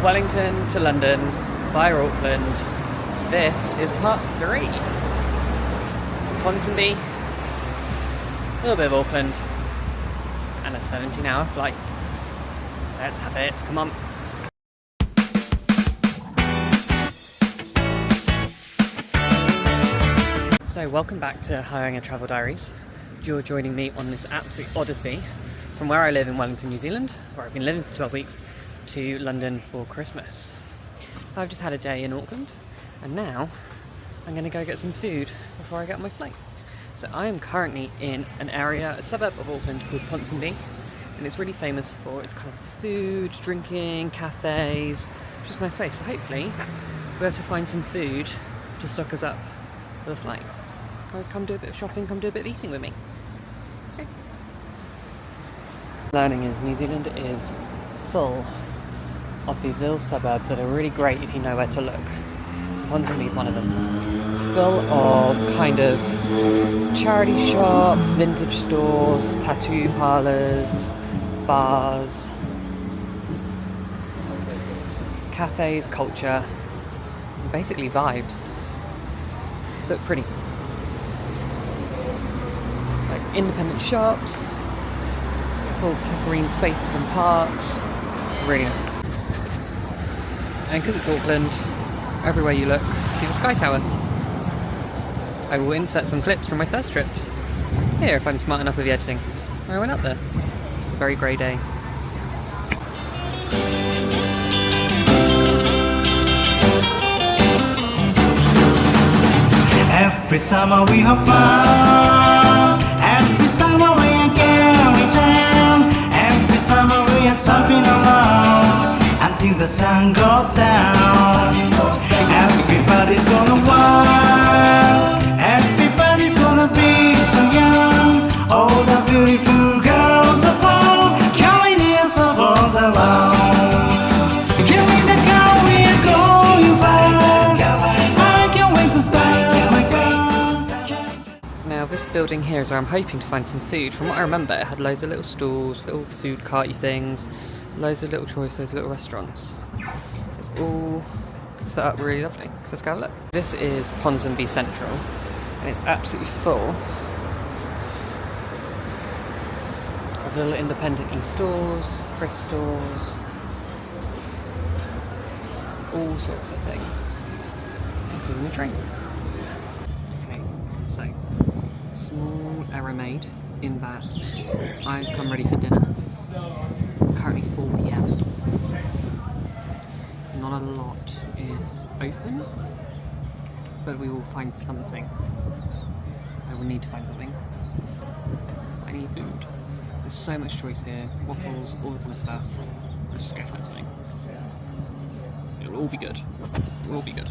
Wellington to London via Auckland. This is part 3. Ponsonby, a little bit of Auckland, and a 17-hour flight. Let's have it, come on. So welcome back to Hiring a Travel Diaries. You're joining me on this absolute odyssey from where I live in Wellington, New Zealand, where I've been living for 12 weeks, to London for Christmas. I've just had a day in Auckland, and now I'm going to go get some food before I get on my flight. So I am currently in an area, a suburb of Auckland called Ponsonby, and it's really famous for its kind of food, drinking, cafes, just a nice place. So hopefully we'll be able to find some food to stock us up for the flight. Come do a bit of shopping, come do a bit of eating with me. Okay. Learning is New Zealand is full of these little suburbs that are really great if you know where to look. Ponsonby is one of them. It's full of kind of charity shops, vintage stores, tattoo parlours, bars, cafes, culture, basically vibes. Look pretty. Like independent shops, full green spaces and parks, really nice. And because it's Auckland, everywhere you look, see the Sky Tower. I will insert some clips from my first trip. Here, if I'm smart enough with the editing. I went up there. It's a very grey day. Every summer we have fun. Every summer we are going down. Every summer we are surfing along until the sun goes down. Everybody's gonna wild. Everybody's gonna be so young. All the beautiful girls are found, carrying their souls along. Killing the girl we are going fast. I can't wait to start my girls. Now this building here is where I'm hoping to find some food. From what I remember, it had loads of little stalls, little food carty things, loads of little choices, little restaurants. It's all set up really lovely, so let's go have a look. This is Ponsonby Central, and it's absolutely full of little independent stores, thrift stores, all sorts of things, including a drink. Okay, so small error made in that I've come ready for dinner. It's currently 4 PM. Not a lot is open, but we will find something. I will need to find something. I need food. There's so much choice here. Waffles, all that kind of stuff. Let's just go find something. It'll all be good. It'll all be good.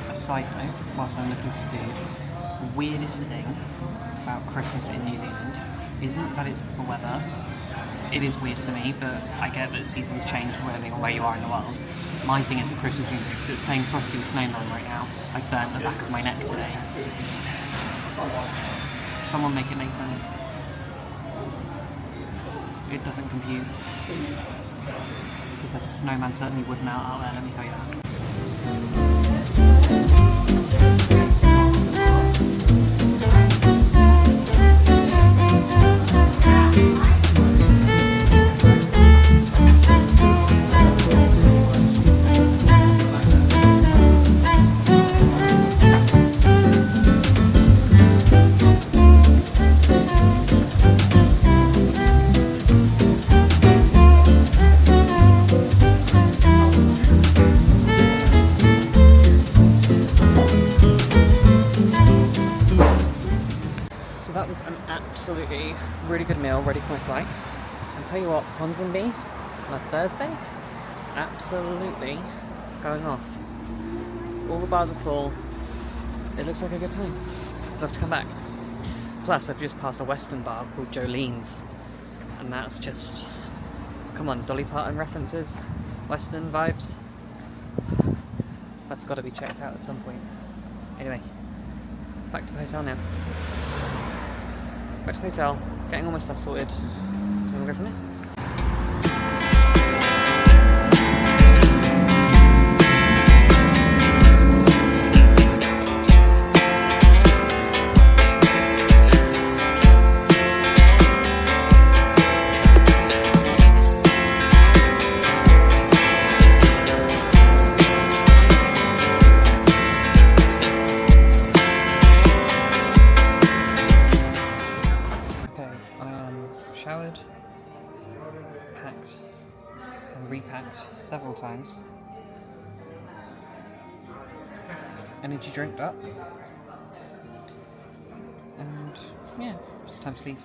A side note, whilst I'm looking for food, the weirdest thing about Christmas in New Zealand isn't that it's the weather. It is weird for me, but I get that seasons change depending on where you are in the world. My thing is the Christmas music, so it's playing Frosty the Snowman right now. I burnt the back of my neck today. Someone make it make sense. It doesn't compute. Because a snowman certainly would melt out there, let me tell you that. Absolutely really good meal ready for my flight. I'll tell you what, Ponsonby on a Thursday, absolutely going off. All the bars are full. It looks like a good time. I'd love to come back. Plus, I've just passed a Western bar called Jolene's, and that's just, come on, Dolly Parton references, Western vibes. That's got to be checked out at some point. Anyway, back to the hotel now. Back to the hotel, getting all my stuff sorted, and we'll go from there. Showered, packed, and repacked several times. Energy drinked up, and yeah, it's time to leave.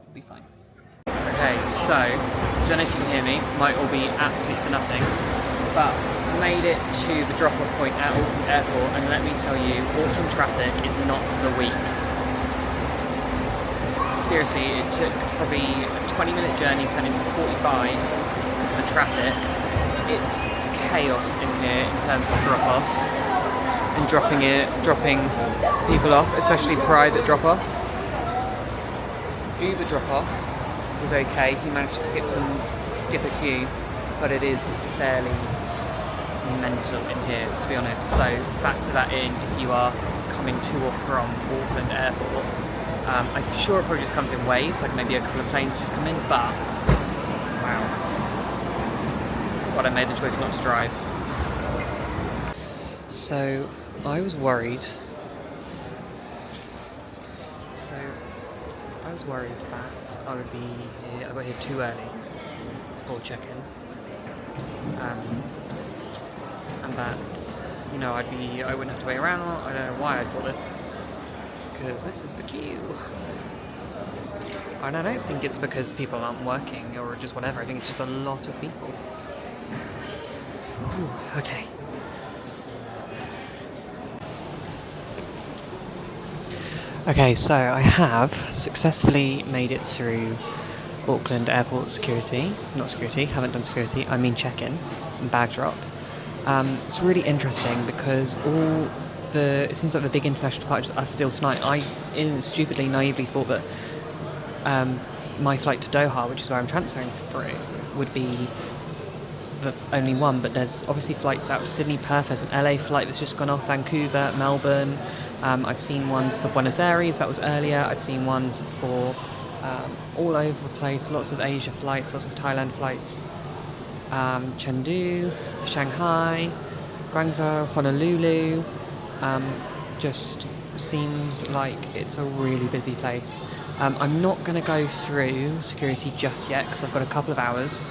It'll be fine. Okay, so don't know if you can hear me. This might all be absolutely for nothing, but made it to the drop-off point at Auckland Airport, and let me tell you, Auckland traffic is not for the weak. Seriously, it took probably a 20-minute journey turned into 45 because of the traffic. It's chaos in here in terms of drop-off and dropping people off, especially private drop-off. Uber drop-off was okay. He managed to skip a queue, but it is fairly mental in here, to be honest. So factor that in if you are coming to or from Auckland Airport. I'm sure it probably just comes in waves, like maybe a couple of planes just come in, but wow. But I made the choice not to drive. So I was worried. That I would be here. I got here too early for check-in. And that, you know, I wouldn't have to wait around. I don't know why I thought this, because this is the queue. And I don't think it's because people aren't working or just whatever. I think it's just a lot of people. Ooh, okay. Okay, so I have successfully made it through Auckland Airport security. Not security, haven't done security, I mean check-in and bag drop. It's really interesting because it seems like the big international departures are still tonight. I stupidly, naively thought that my flight to Doha, which is where I'm transferring through, would be the only one, but there's obviously flights out to Sydney, Perth, there's an LA flight that's just gone off, Vancouver, Melbourne. I've seen ones for Buenos Aires, that was earlier. I've seen ones for all over the place, lots of Asia flights, lots of Thailand flights. Chengdu, Shanghai, Guangzhou, Honolulu. Just seems like it's a really busy place. I'm not going to go through security just yet because I've got a couple of hours.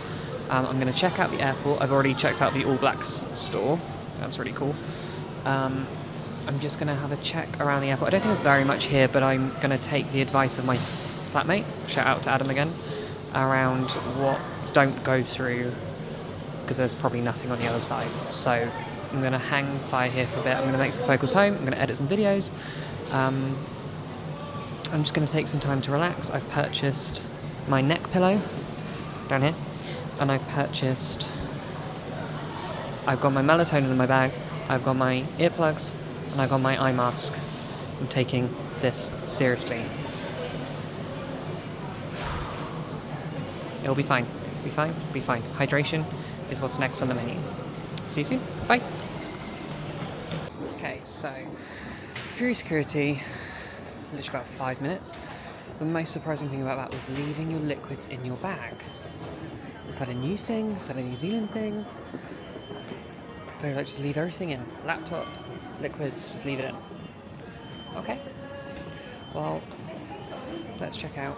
I'm going to check out the airport. I've already checked out the All Blacks store. That's really cool. I'm just going to have a check around the airport. I don't think there's very much here, but I'm going to take the advice of my flatmate, shout out to Adam again, around what don't go through, because there's probably nothing on the other side. So I'm going to hang fire here for a bit. I'm going to make some phocals home. I'm going to edit some videos. I'm just going to take some time to relax. I've purchased my neck pillow down here, and I've got my melatonin in my bag, I've got my earplugs, and I've got my eye mask. I'm taking this seriously. It'll be fine. Be fine. Be fine. Hydration is what's next on the menu. See you soon. Bye. Okay, so through security, literally about 5 minutes. The most surprising thing about that was leaving your liquids in your bag. Is that a new thing? Is that a New Zealand thing? Very like just leave everything in. Laptop, liquids, just leave it in. Okay. Well, let's check out.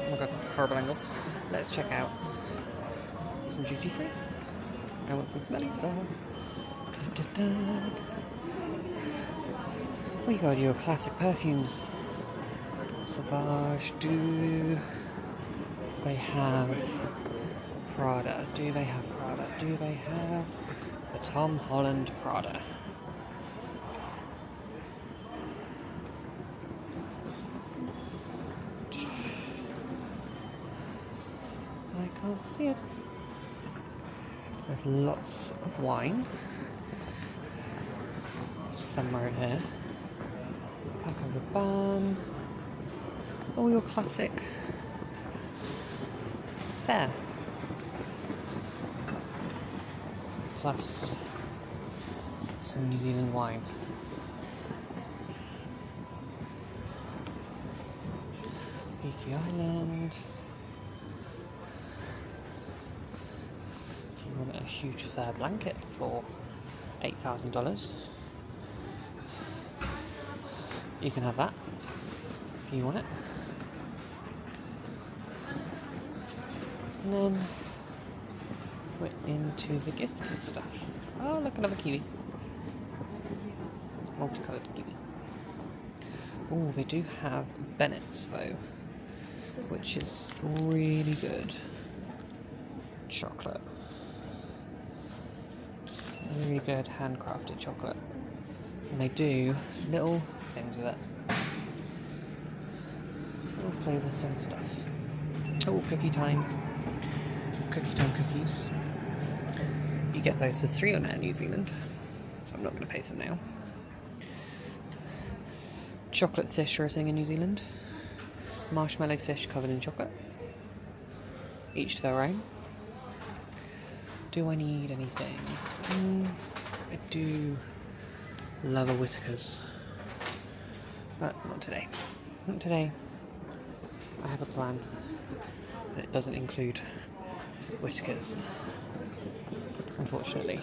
Oh my god, horrible angle. Let's check out some duty free. I want some smelly stuff. We got your classic perfumes. Sauvage, Doux, they have Prada? Do they have Prada? Do they have the Tom Holland Prada? I can't see it. There's lots of wine. Somewhere in here. Paco Rabanne. All your classic fare. Plus some New Zealand wine. Fiji Island. If you want a huge fur blanket for $8,000, you can have that if you want it. And then we're into the gifting stuff. Oh, look, another kiwi. It's multicoloured kiwi. Oh, they do have Bennett's though, which is really good. Chocolate. Really good handcrafted chocolate. And they do little things with it. Little flavoursome stuff. Oh, cookie time. Cookie time cookies. You get those for $3 on Air New Zealand, so I'm not going to pay for them now. Chocolate fish are a thing in New Zealand. Marshmallow fish covered in chocolate. Each to their own. Do I need anything? I do love a Whittaker's. But not today. Not today. I have a plan that doesn't include Whittaker's, unfortunately.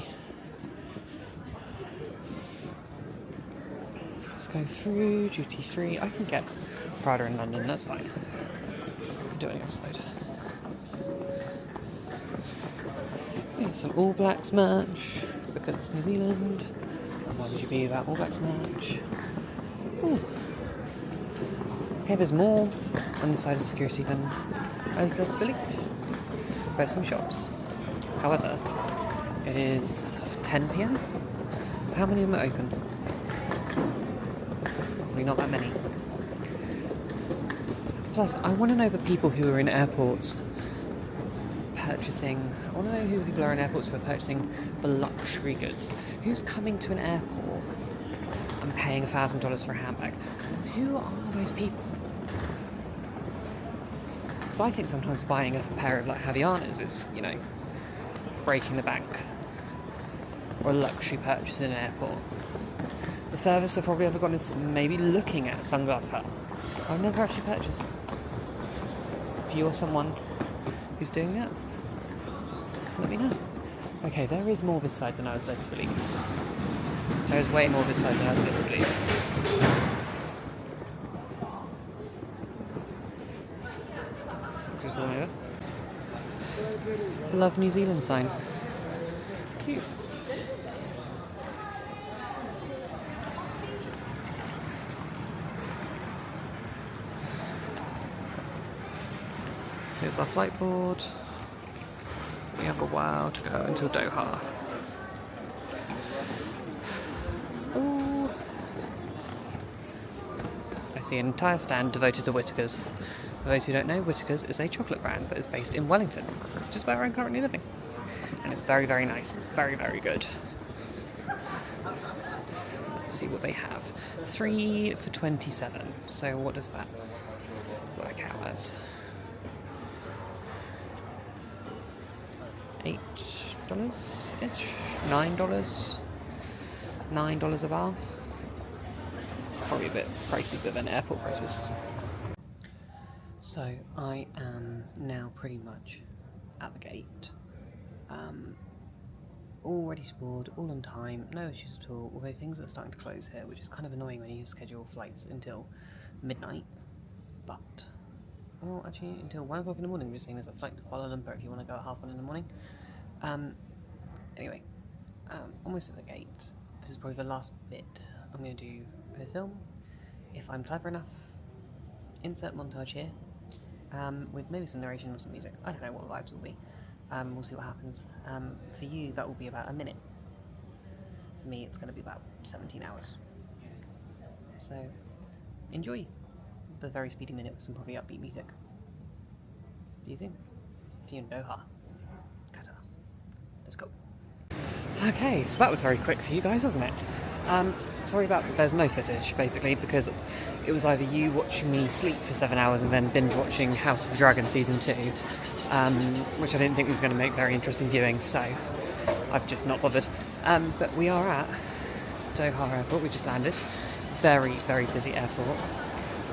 Let's go through duty free. I can get Prada in London, that's fine. Do it outside. We have some All Blacks merch because it's New Zealand. Why would you be without All Blacks merch? Ooh. Okay, there's more on the side of security than I was led to believe. There's some shops. However, it is 10 PM. So how many of them are open? Probably not that many. Plus, I want to know the people who are in airports purchasing. I want to know who people are in airports who are purchasing the luxury goods. Who's coming to an airport and paying $1,000 for a handbag? Who are those people? Because I think sometimes buying a pair of like Havaianas is, you know, breaking the bank. Or a luxury purchase in an airport. The furthest I've probably ever gone is maybe looking at a Sunglass Hut. I've never actually purchased it. If you're someone who's doing that, let me know. Okay, there is more this side than I was led to believe. There is way more this side than I was led to believe. Just one over. Love New Zealand sign. Cute. Here's our flight board. We have a while to go until Doha. Ooh. I see an entire stand devoted to Whittaker's. For those who don't know, Whittaker's is a chocolate brand that is based in Wellington, which is where I'm currently living. And it's very, very nice. It's very, very good. Let's see what they have. 3 for $27. So what does that work out as? $8-ish? $9? $9 a bar? It's probably a bit pricey than airport prices. So I am now pretty much at the gate. All ready to board, all on time, no issues at all, although things are starting to close here, which is kind of annoying when you schedule flights until midnight. But, well, actually until 1 o'clock in the morning. We're seeing there's a flight to Kuala Lumpur if you want to go at 1:30 in the morning. Anyway, almost at the gate. This is probably the last bit I'm going to do for the film. If I'm clever enough, insert montage here. with maybe some narration or some music. I don't know what the vibes will be. We'll see what happens. For you, that will be about a minute. For me, it's going to be about 17 hours. So, enjoy the very speedy minute with some probably upbeat music. See you soon. See you in Doha, Qatar. Let's go. Okay, so that was very quick for you guys, wasn't it? Sorry about there's no footage, basically, because it was either you watching me sleep for 7 hours and then binge watching House of the Dragon Season 2, which I didn't think was going to make very interesting viewing, so I've just not bothered. But we are at Doha Airport. We just landed. Very, very busy airport.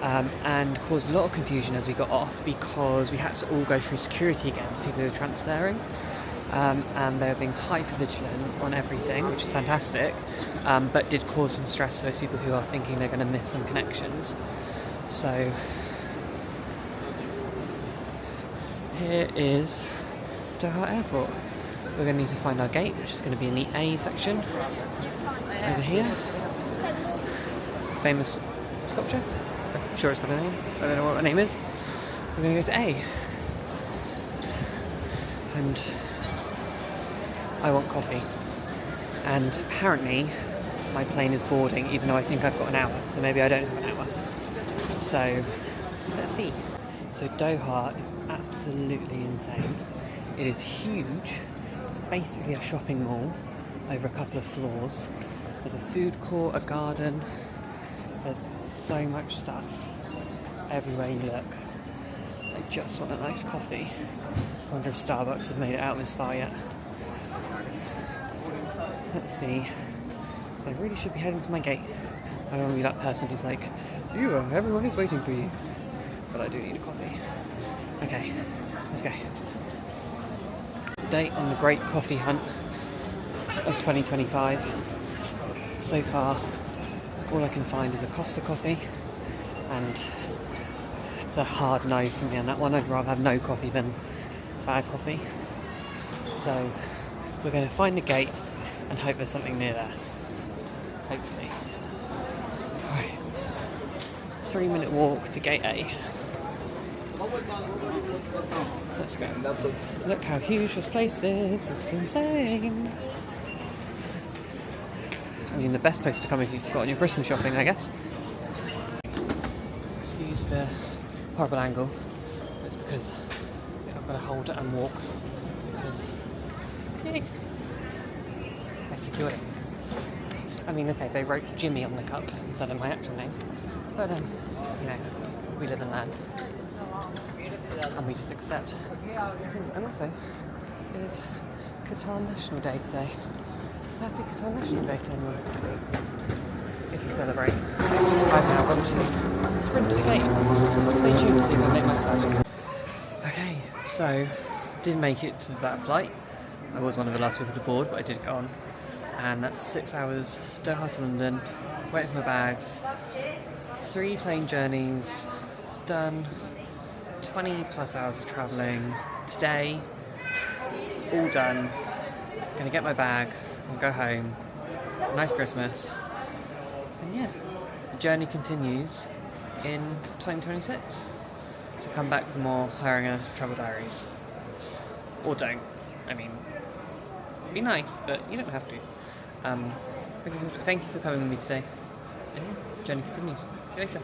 And caused a lot of confusion as we got off because we had to all go through security again, people who were transferring. And they're being hyper vigilant on everything, which is fantastic, but did cause some stress to those people who are thinking they're going to miss some connections. So here is Doha Airport. We're going to need to find our gate, which is going to be in the A section over here. Famous sculpture. I'm sure it's got a name. I don't know what the name is. We're going to go to A. And I want coffee, and apparently my plane is boarding even though I think I've got an hour, so maybe I don't have an hour. So let's see. So Doha is absolutely insane. It is huge. It's basically a shopping mall over a couple of floors. There's a food court, a garden. There's so much stuff everywhere you look. I just want a nice coffee. I wonder if Starbucks have made it out this far yet. Let's see. So I really should be heading to my gate. I don't want to be that person who's like, everyone is waiting for you. But I do need a coffee. Okay, let's go. Date on the great coffee hunt of 2025. So far, all I can find is a Costa coffee, and it's a hard no for me on that one. I'd rather have no coffee than bad coffee. So we're going to find the gate and hope there's something near there. Hopefully. Alright. 3-minute walk to gate A. Let's go. Look how huge this place is. It's insane. I mean, the best place to come if you've forgotten your Christmas shopping, I guess. Excuse the horrible angle. It's because I've got to hold it and walk. Because yay, I secured it. I mean, okay, they wrote Jimmy on the cup instead of my actual name. But, you know, we live and learn. And we just accept things. And also, it is Qatar National Day today. So happy Qatar National Day to anyone. If you celebrate. I've now got to sprint to the gate. Stay tuned to see if I make my flight. Okay, so did make it to that flight. I was one of the last people to board, but I did get on. And that's 6 hours, Doha to London, waiting for my bags. 3 plane journeys, done. 20 plus hours of travelling. Today, all done. Gonna get my bag, and go home. Nice Christmas. And yeah, the journey continues in 2026. So come back for more Haringa Travel Diaries. Or don't. I mean, it'd be nice, but you don't have to. Thank you for coming with me today. And yeah, journey continues. See you later.